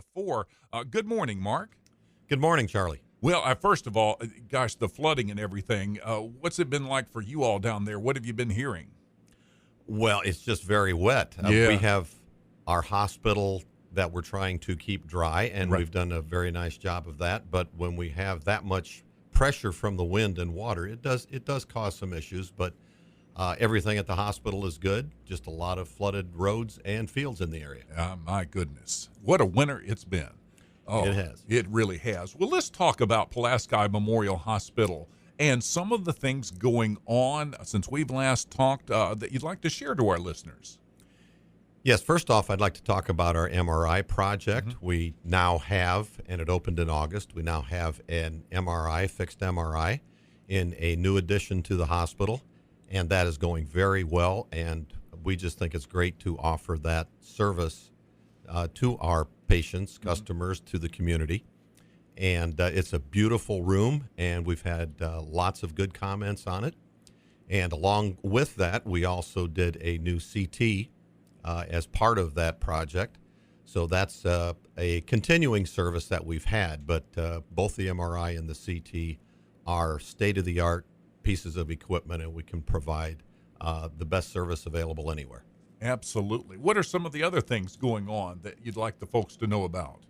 before. Good morning, Mark. Good morning, Charlie. Well, first of all, gosh, the flooding and everything, what's it been like for you all down there? What have you been hearing? Well, it's just very wet. Yeah. We have our hospital that we're trying to keep dry, and Right. we've done a very nice job of that. But when we have that much pressure from the wind and water, it does cause some issues. But everything at the hospital is good. Just a lot of flooded roads and fields in the area. My goodness. What a winter it's been. Oh, It has. It really has. Well, let's talk about Pulaski Memorial Hospital and some of the things going on since we've last talked that you'd like to share to our listeners. Yes, first off, I'd like to talk about our MRI project. Mm-hmm. We now have, and it opened in August, we now have an MRI, fixed MRI, in a new addition to the hospital, and that is going very well, and we just think it's great to offer that service to our patients, customers, to the community. And it's a beautiful room, and we've had lots of good comments on it. And along with that, we also did a new CT as part of that project. So that's a continuing service that we've had, but both the MRI and the CT are state-of-the-art pieces of equipment, and we can provide the best service available anywhere. Absolutely. What are some of the other things going on that you'd like the folks to know about?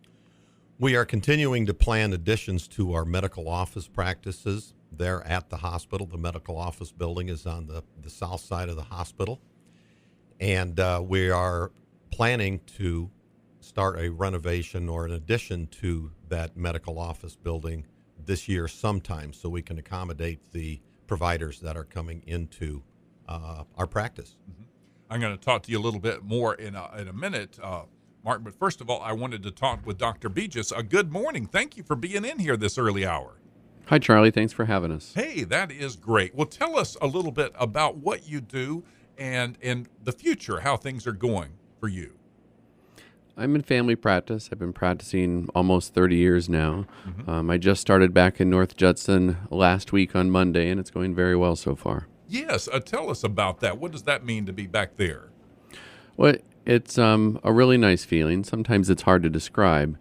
We are continuing to plan additions to our medical office practices there at the hospital. The medical office building is on the south side of the hospital. And we are planning to start a renovation or an addition to that medical office building this year sometime so we can accommodate the providers that are coming into our practice. Mm-hmm. I'm going to talk to you a little bit more in a minute, Mark, but first of all, I wanted to talk with Dr. Bejes. Good morning. Thank you for being in here this early hour. Hi, Charlie. Thanks for having us. Hey, that is great. Well, tell us a little bit about what you do and in the future, how things are going for you. I'm in family practice. I've been practicing almost 30 years now. Mm-hmm. I just started back in North Judson last week on Monday, and it's going very well so far. Yes, tell us about that. What does that mean to be back there? Well, it's a really nice feeling. Sometimes it's hard to describe.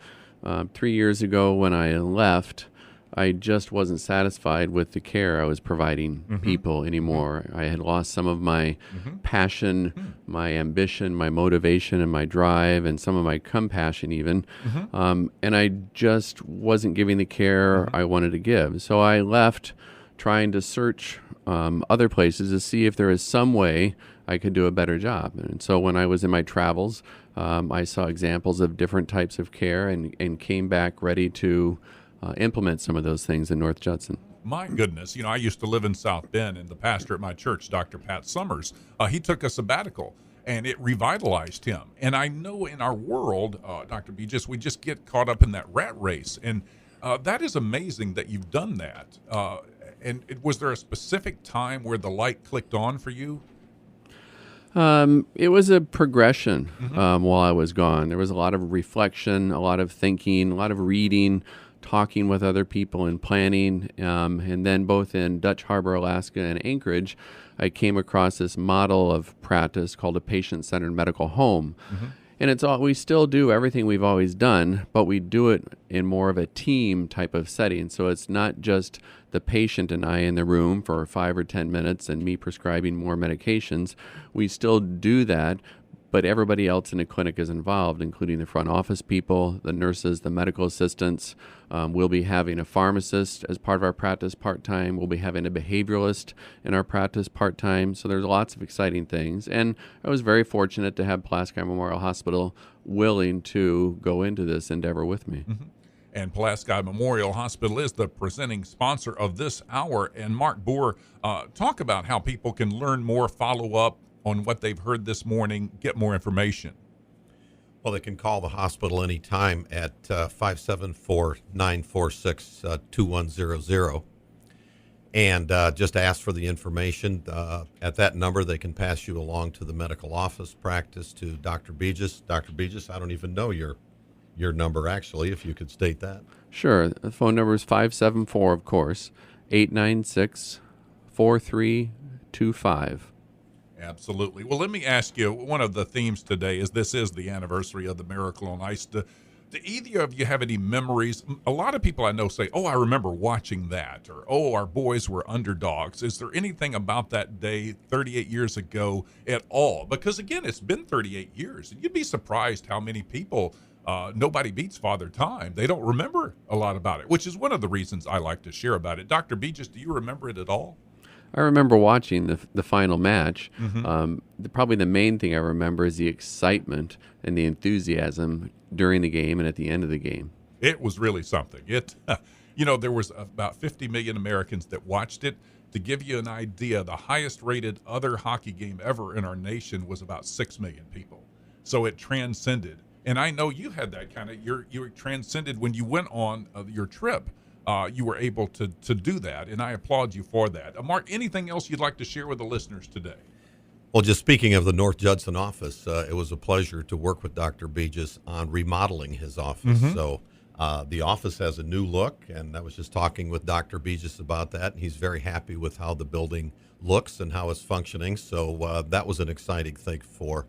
3 years ago when I left, I just wasn't satisfied with the care I was providing people anymore. I had lost some of my passion, my ambition, my motivation, and my drive, and some of my compassion even. And I just wasn't giving the care I wanted to give. So I left trying to search other places to see if there is some way I could do a better job. And so when I was in my travels, I saw examples of different types of care and came back ready to implement some of those things in North Judson. My goodness. I used to live in South Bend, and the pastor at my church, Dr. Pat Summers, he took a sabbatical, and it revitalized him. And I know in our world, Dr. Bejes, we just get caught up in that rat race. And that is amazing that you've done that. And was there a specific time where the light clicked on for you? It was a progression while I was gone. There was a lot of reflection, a lot of thinking, a lot of reading, talking with other people and planning. And then both in Dutch Harbor, Alaska and Anchorage, I came across this model of practice called a patient-centered medical home. And we still do everything we've always done, but we do it in more of a team type of setting. So it's not just the patient and I in the room for 5 or 10 minutes and me prescribing more medications. We still do that, but everybody else in the clinic is involved, including the front office people, the nurses, the medical assistants. We'll be having a pharmacist as part of our practice part-time. We'll be having a behavioralist in our practice part-time. So there's lots of exciting things. And I was very fortunate to have Pulaski Memorial Hospital willing to go into this endeavor with me. And Pulaski Memorial Hospital is the presenting sponsor of this hour. And Mark Boer, talk about how people can learn more, follow up on what they've heard this morning, get more information. Well, they can call the hospital anytime at 574-946-2100 and just ask for the information. At that number, they can pass you along to the medical office practice to Dr. Bejes. Dr. Bejes, I don't even know your number, actually, if you could state that. Sure. The phone number is 574, of course, 896-4325. Absolutely. Well, let me ask you, one of the themes today is this is the anniversary of the Miracle on Ice. Do either of you have any memories? A lot of people I know say, "Oh, I remember watching that," or "Oh, our boys were underdogs." Is there anything about that day 38 years ago at all? Because again, it's been 38 years, and you'd be surprised how many people nobody beats Father Time. They don't remember a lot about it, which is one of the reasons I like to share about it. Dr. Bejes, do you remember it at all? I remember watching the final match. Probably the main thing I remember is the excitement and the enthusiasm during the game and at the end of the game. It was really something. There was about 50 million Americans that watched it. To give you an idea, the highest rated other hockey game ever in our nation was about 6 million people. So it transcended. And I know you had that kind of, you were transcended when you went on your trip. You were able to do that, and I applaud you for that. Mark, anything else you'd like to share with the listeners today? Well, just speaking of the North Judson office, it was a pleasure to work with Dr. Bejes on remodeling his office. So the office has a new look, and I was just talking with Dr. Bejes about that, and he's very happy with how the building looks and how it's functioning. So that was an exciting thing for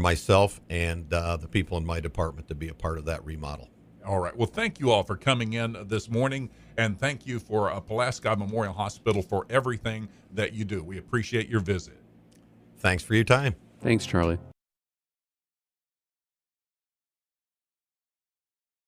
myself and the people in my department to be a part of that remodel. All right. Well, thank you all for coming in this morning, and thank you for Pulaski Memorial Hospital for everything that you do. We appreciate your visit. Thanks for your time. Thanks, Charlie.